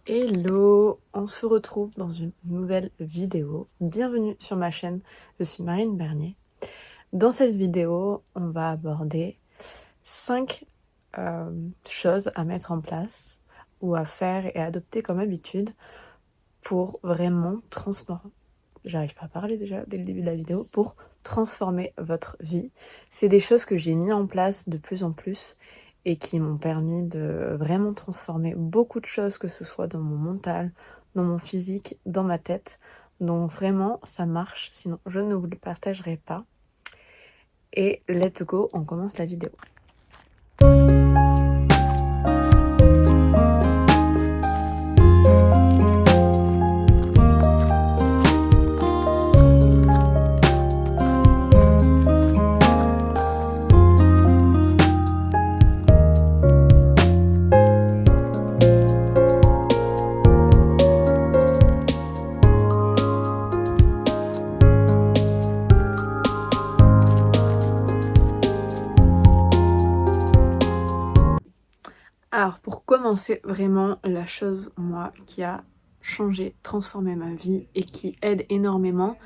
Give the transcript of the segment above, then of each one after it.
Hello, on se retrouve dans une nouvelle vidéo. Bienvenue sur ma chaîne, je suis Marine Bernier. Dans cette vidéo, on va aborder 5 choses à mettre en place ou à faire et adopter comme habitude pour vraiment transformer. J'arrive pas à parler déjà dès le début de la vidéo. Pour transformer votre vie. C'est des choses que j'ai mis en place de plus en plus et qui m'ont permis de vraiment transformer beaucoup de choses, que ce soit dans mon mental, dans mon physique, dans ma tête. Donc vraiment, ça marche, sinon je ne vous le partagerai pas. Et let's go, on commence la vidéo. Alors pour commencer, vraiment la chose moi qui a changé, transformé ma vie et qui aide énormément,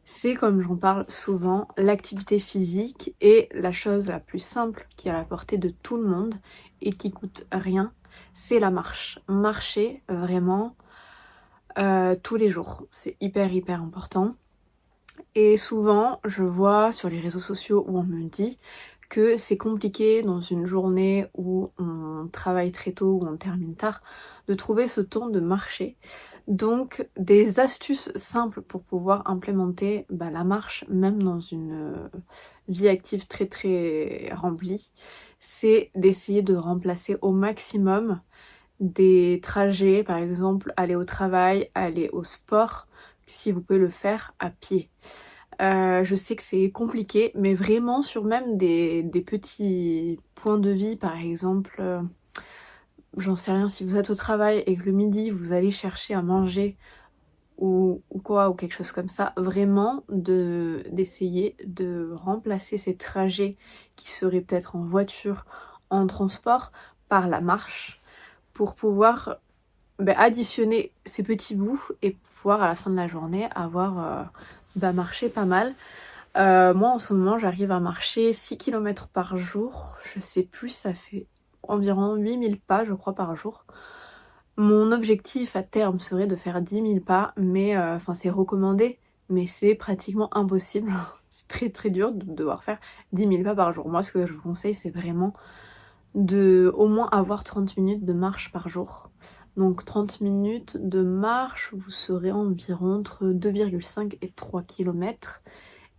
c'est, comme j'en parle souvent, l'activité physique est la chose la plus simple qui est à la portée de tout le monde et qui coûte rien, c'est la marche. Marcher vraiment tous les jours, c'est hyper important. Et souvent, je vois sur les réseaux sociaux où on me dit que c'est compliqué dans une journée où on travaille très tôt, où on termine tard, de trouver ce temps de marcher. Donc, des astuces simples pour pouvoir implémenter la marche, même dans une vie active très remplie, c'est d'essayer de remplacer au maximum des trajets, par exemple aller au travail, aller au sport, si vous pouvez le faire à pied. Je sais que c'est compliqué, mais vraiment sur même des petits points de vie, par exemple, j'en sais rien, si vous êtes au travail et que le midi vous allez chercher à manger ou quoi, ou quelque chose comme ça, vraiment d'essayer de remplacer ces trajets qui seraient peut-être en voiture, en transport, par la marche, pour pouvoir additionner ces petits bouts et pouvoir à la fin de la journée avoir marché pas mal. Moi en ce moment j'arrive à marcher 6 km par jour, je sais plus, ça fait environ 8000 pas je crois par jour. Mon objectif à terme serait de faire 10 000 pas, mais c'est recommandé, mais c'est pratiquement impossible. C'est très dur de devoir faire 10 000 pas par jour. Moi ce que je vous conseille c'est vraiment de au moins avoir 30 minutes de marche par jour. Donc 30 minutes de marche, vous serez environ entre 2,5 et 3 km.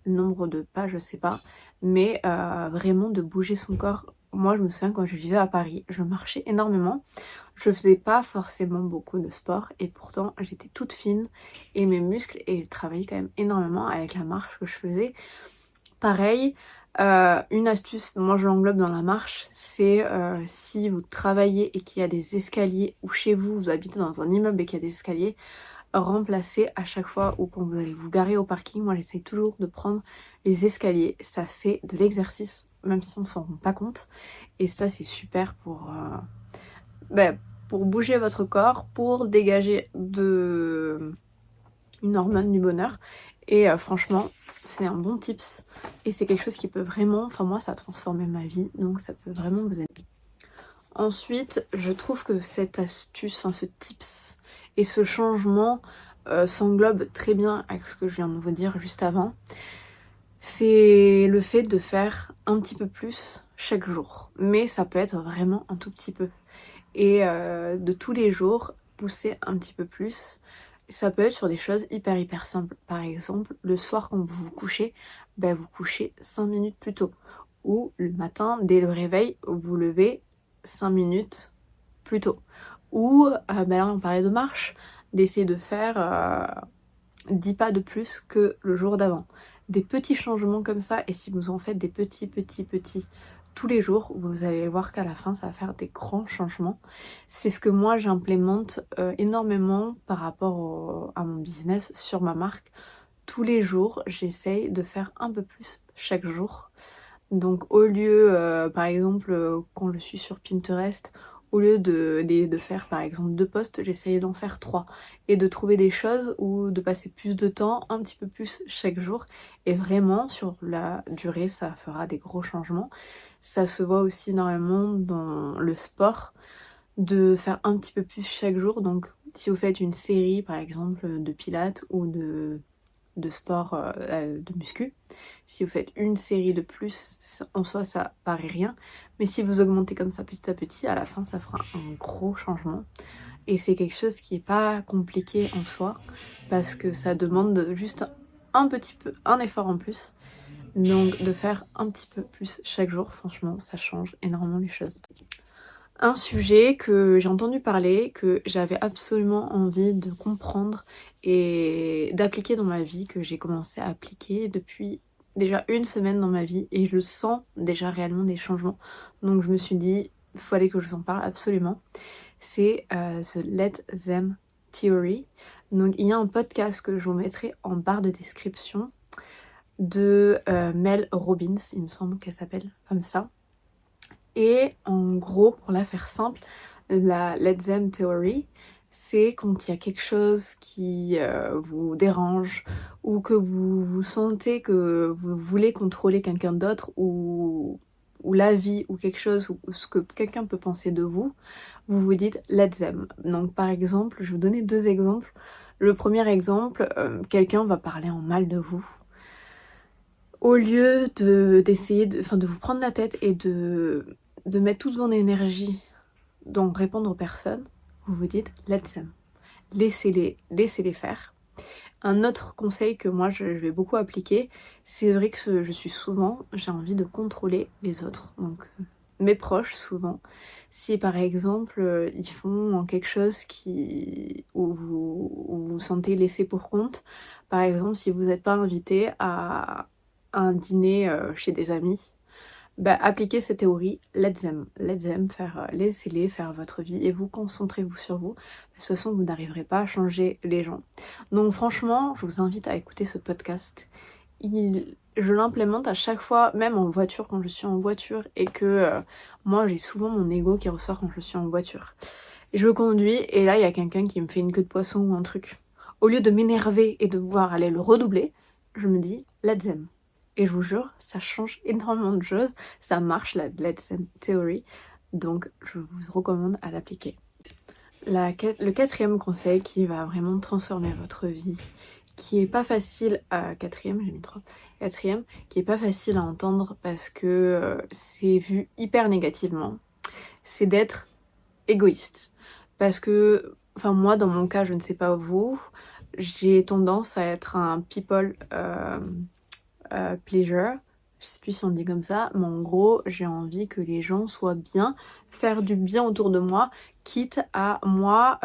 Le nombre de pas, je sais pas. Mais vraiment de bouger son corps. Moi, je me souviens quand je vivais à Paris, je marchais énormément. Je faisais pas forcément beaucoup de sport et pourtant j'étais toute fine et mes muscles travaillaient quand même énormément avec la marche que je faisais. Pareil, une astuce, moi je l'englobe dans la marche, c'est si vous travaillez et qu'il y a des escaliers, ou chez vous, vous habitez dans un immeuble et qu'il y a des escaliers, remplacez à chaque fois ou quand vous allez vous garer au parking. Moi j'essaye toujours de prendre les escaliers, ça fait de l'exercice, même si on s'en rend pas compte. Et ça c'est super pour bouger votre corps, pour dégager une hormone du bonheur. Et franchement, c'est un bon tips. Et c'est quelque chose qui peut vraiment, enfin moi ça a transformé ma vie, donc ça peut vraiment vous aider. Ensuite, je trouve que cette astuce, ce tips et ce changement s'englobe très bien avec ce que je viens de vous dire juste avant. C'est le fait de faire un petit peu plus chaque jour. Mais ça peut être vraiment un tout petit peu. Et de tous les jours, pousser un petit peu plus. Ça peut être sur des choses hyper simples. Par exemple, le soir quand vous vous couchez, vous couchez 5 minutes plus tôt. Ou le matin, dès le réveil, vous vous levez 5 minutes plus tôt. Ou, là on parlait de marche, d'essayer de faire 10 pas de plus que le jour d'avant. Des petits changements comme ça, et si vous en faites des petits tous les jours, vous allez voir qu'à la fin ça va faire des grands changements. C'est ce que moi j'implémente énormément par rapport à mon business sur ma marque. Tous les jours j'essaye de faire un peu plus chaque jour. Donc au lieu par exemple quand je suis sur Pinterest Au lieu de faire par exemple 2 posts, j'essayais d'en faire 3 et de trouver des choses ou de passer plus de temps, un petit peu plus chaque jour. Et vraiment sur la durée, ça fera des gros changements. Ça se voit aussi énormément dans le sport, de faire un petit peu plus chaque jour. Donc si vous faites une série par exemple de pilates ou de sport de muscu, si vous faites une série de plus, en soi ça paraît rien, mais si vous augmentez comme ça petit à petit, à la fin ça fera un gros changement. Et c'est quelque chose qui est pas compliqué en soi, parce que ça demande juste un petit peu, un effort en plus. Donc de faire un petit peu plus chaque jour, franchement ça change énormément les choses. Un sujet que j'ai entendu parler, que j'avais absolument envie de comprendre et d'appliquer dans ma vie, que j'ai commencé à appliquer depuis déjà une semaine dans ma vie et je sens déjà réellement des changements. Donc je me suis dit, il fallait que je vous en parle absolument. C'est The Let Them Theory. Donc il y a un podcast que je vous mettrai en barre de description de Mel Robbins, il me semble qu'elle s'appelle comme ça. Et en gros, pour la faire simple, la Let Them Theory, c'est quand il y a quelque chose qui vous dérange ou que vous sentez que vous voulez contrôler quelqu'un d'autre ou la vie ou quelque chose ou ce que quelqu'un peut penser de vous, vous vous dites Let Them. Donc par exemple, je vais vous donner 2 exemples. Le premier exemple, quelqu'un va parler en mal de vous. Au lieu d'essayer de vous prendre la tête et de mettre toute votre énergie dans répondre aux personnes, vous vous dites let them. Laissez-les faire. Un autre conseil que moi je vais beaucoup appliquer, c'est vrai que j'ai envie de contrôler les autres. Donc mes proches souvent, si par exemple ils font quelque chose où vous vous sentez laissé pour compte, par exemple si vous n'êtes pas invité à un dîner chez des amis, bah, appliquez cette théorie, let them faire, laissez-les faire votre vie et vous concentrez-vous sur vous. De toute façon, vous n'arriverez pas à changer les gens. Donc franchement, je vous invite à écouter ce podcast. Je l'implémente à chaque fois, même en voiture, quand je suis en voiture et que moi j'ai souvent mon ego qui ressort quand je suis en voiture. Et je conduis et là il y a quelqu'un qui me fait une queue de poisson ou un truc. Au lieu de m'énerver et de devoir aller le redoubler, je me dis let them. Et je vous jure, ça change énormément de choses. Ça marche, la Let Them Theory. Donc, je vous recommande à l'appliquer. Le 4e conseil qui va vraiment transformer votre vie, qui est pas facile à... 4e, j'ai mis 3. 4e, qui est pas facile à entendre parce que c'est vu hyper négativement, c'est d'être égoïste. Parce que, enfin moi, dans mon cas, je ne sais pas vous, j'ai tendance à être un people... pleasure, je sais plus si on dit comme ça, mais en gros j'ai envie que les gens soient bien, faire du bien autour de moi, quitte à moi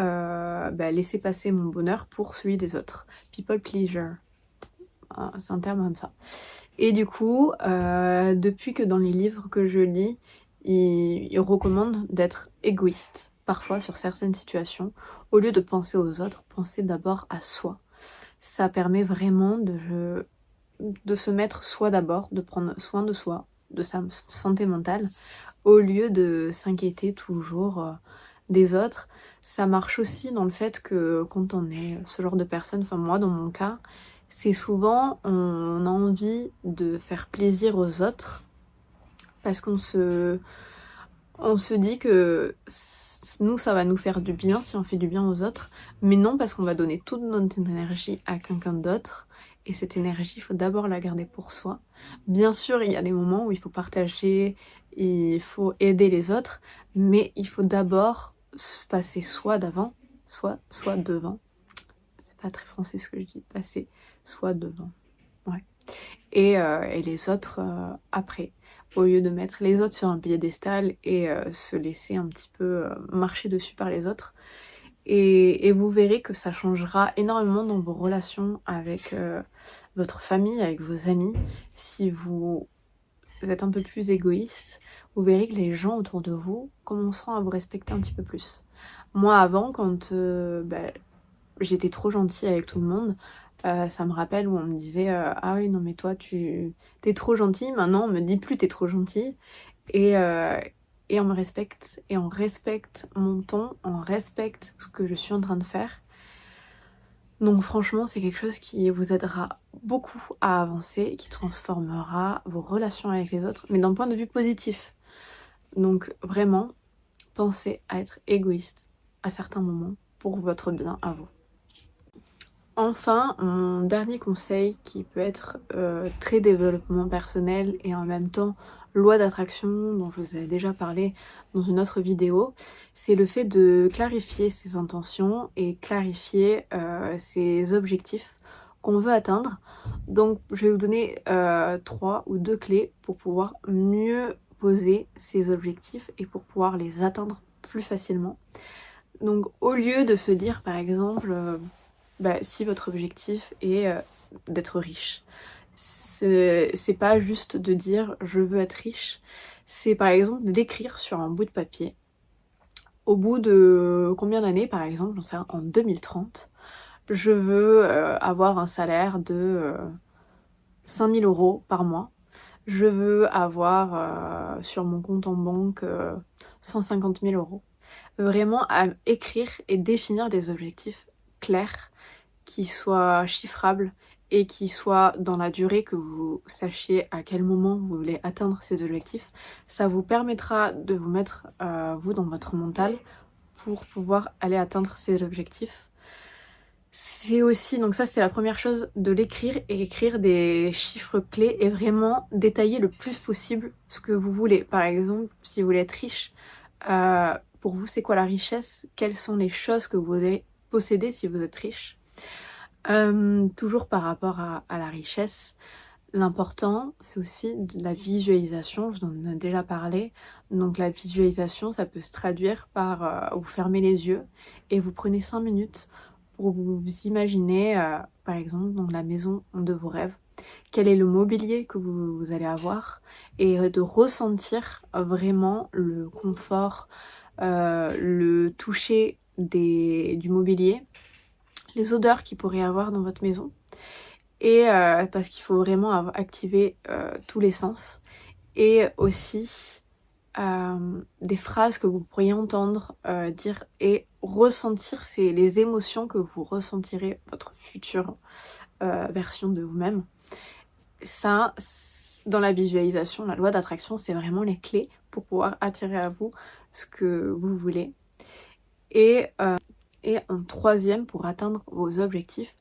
laisser passer mon bonheur pour celui des autres. People pleasure, c'est un terme comme ça. Et du coup, depuis que dans les livres que je lis, ils recommandent d'être égoïste, parfois sur certaines situations, au lieu de penser aux autres, penser d'abord à soi. Ça permet vraiment de se mettre soi d'abord, de prendre soin de soi, de sa santé mentale, au lieu de s'inquiéter toujours des autres. Ça marche aussi dans le fait que quand on est ce genre de personne, enfin moi dans mon cas, c'est souvent on a envie de faire plaisir aux autres parce qu'on se dit que nous ça va nous faire du bien si on fait du bien aux autres, mais non parce qu'on va donner toute notre énergie à quelqu'un d'autre. Et cette énergie, il faut d'abord la garder pour soi. Bien sûr, il y a des moments où il faut partager, il faut aider les autres, mais il faut d'abord se passer soi d'avant, soit devant. C'est pas très français ce que je dis, passer soi devant. Ouais. Et les autres après. Au lieu de mettre les autres sur un piédestal et se laisser un petit peu marcher dessus par les autres. Et vous verrez que ça changera énormément dans vos relations avec votre famille, avec vos amis. Si vous êtes un peu plus égoïste, vous verrez que les gens autour de vous commenceront à vous respecter un petit peu plus. Moi avant, quand j'étais trop gentille avec tout le monde, ça me rappelle où on me disait ah oui non mais toi t'es trop gentille, maintenant on me dit plus t'es trop gentille. Et et on me respecte et on respecte mon ton, on respecte ce que je suis en train de faire. Donc franchement, c'est quelque chose qui vous aidera beaucoup à avancer, qui transformera vos relations avec les autres, mais d'un point de vue positif. Donc vraiment, pensez à être égoïste à certains moments pour votre bien à vous. Enfin, mon dernier conseil qui peut être très développement personnel et en même temps loi d'attraction dont je vous ai déjà parlé dans une autre vidéo, c'est le fait de clarifier ses intentions et clarifier ses objectifs qu'on veut atteindre. Donc je vais vous donner 3 ou 2 clés pour pouvoir mieux poser ses objectifs et pour pouvoir les atteindre plus facilement. Donc au lieu de se dire par exemple si votre objectif est d'être riche, c'est pas juste de dire je veux être riche, c'est par exemple d'écrire sur un bout de papier au bout de combien d'années, par exemple, j'en sais rien, en 2030, je veux avoir un salaire de 5000 € par mois. Je veux avoir sur mon compte en banque 150 000 €. Vraiment à écrire et définir des objectifs clairs qui soient chiffrables et qui soient dans la durée, que vous sachiez à quel moment vous voulez atteindre ces objectifs. Ça vous permettra de vous mettre, vous, dans votre mental pour pouvoir aller atteindre ces objectifs. C'est aussi, donc ça c'était la première chose, de l'écrire et écrire des chiffres clés et vraiment détailler le plus possible ce que vous voulez. Par exemple, si vous voulez être riche, pour vous c'est quoi la richesse? Quelles sont les choses que vous voulez posséder si vous êtes riche? Toujours par rapport à la richesse, l'important c'est aussi de la visualisation, je vous en ai déjà parlé. Donc la visualisation, ça peut se traduire par vous fermer les yeux et vous prenez 5 minutes pour vous imaginer par exemple dans la maison de vos rêves, quel est le mobilier que vous allez avoir et de ressentir vraiment le confort, le toucher du mobilier, les odeurs qu'il pourrait y avoir dans votre maison. Et parce qu'il faut vraiment activer tous les sens. Et aussi des phrases que vous pourriez entendre dire et ressentir, c'est les émotions que vous ressentirez votre future version de vous-même. Ça, dans la visualisation, la loi d'attraction, c'est vraiment les clés pour pouvoir attirer à vous ce que vous voulez. Et en troisième, pour atteindre vos objectifs,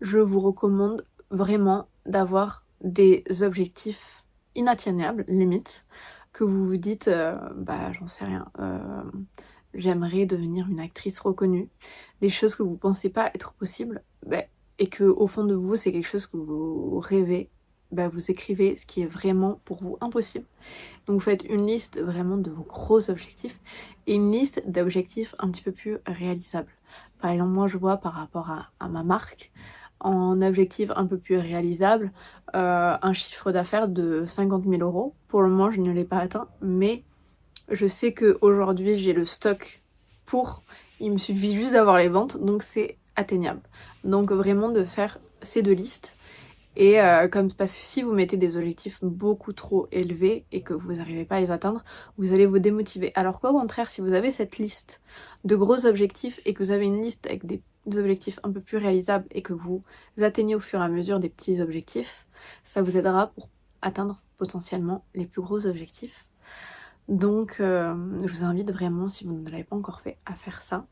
je vous recommande vraiment d'avoir des objectifs inatteignables, limite, que vous vous dites, j'en sais rien, j'aimerais devenir une actrice reconnue, des choses que vous pensez pas être possibles, et que au fond de vous, c'est quelque chose que vous rêvez, vous écrivez ce qui est vraiment pour vous impossible. Donc vous faites une liste vraiment de vos gros objectifs et une liste d'objectifs un petit peu plus réalisables. Par exemple, moi je vois par rapport à ma marque, en objectif un peu plus réalisable, un chiffre d'affaires de 50 000 €. Pour le moment, je ne l'ai pas atteint, mais je sais qu'aujourd'hui, j'ai le stock pour. Il me suffit juste d'avoir les ventes, donc c'est atteignable. Donc vraiment de faire ces 2 listes. Et parce que si vous mettez des objectifs beaucoup trop élevés et que vous n'arrivez pas à les atteindre, vous allez vous démotiver. Alors qu'au contraire, si vous avez cette liste de gros objectifs et que vous avez une liste avec des objectifs un peu plus réalisables et que vous atteignez au fur et à mesure des petits objectifs, ça vous aidera pour atteindre potentiellement les plus gros objectifs. Donc je vous invite vraiment, si vous ne l'avez pas encore fait, à faire ça.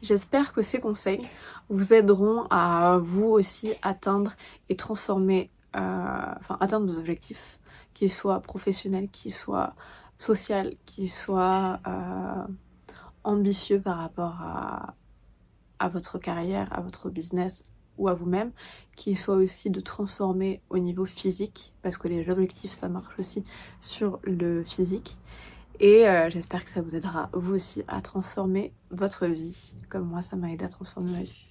J'espère que ces conseils vous aideront à vous aussi atteindre et transformer, atteindre vos objectifs, qu'ils soient professionnels, qu'ils soient sociaux, qu'ils soient ambitieux par rapport à votre carrière, à votre business ou à vous-même, qu'ils soient aussi de transformer au niveau physique, parce que les objectifs ça marche aussi sur le physique. Et j'espère que ça vous aidera vous aussi à transformer votre vie, comme moi ça m'a aidé à transformer ma vie.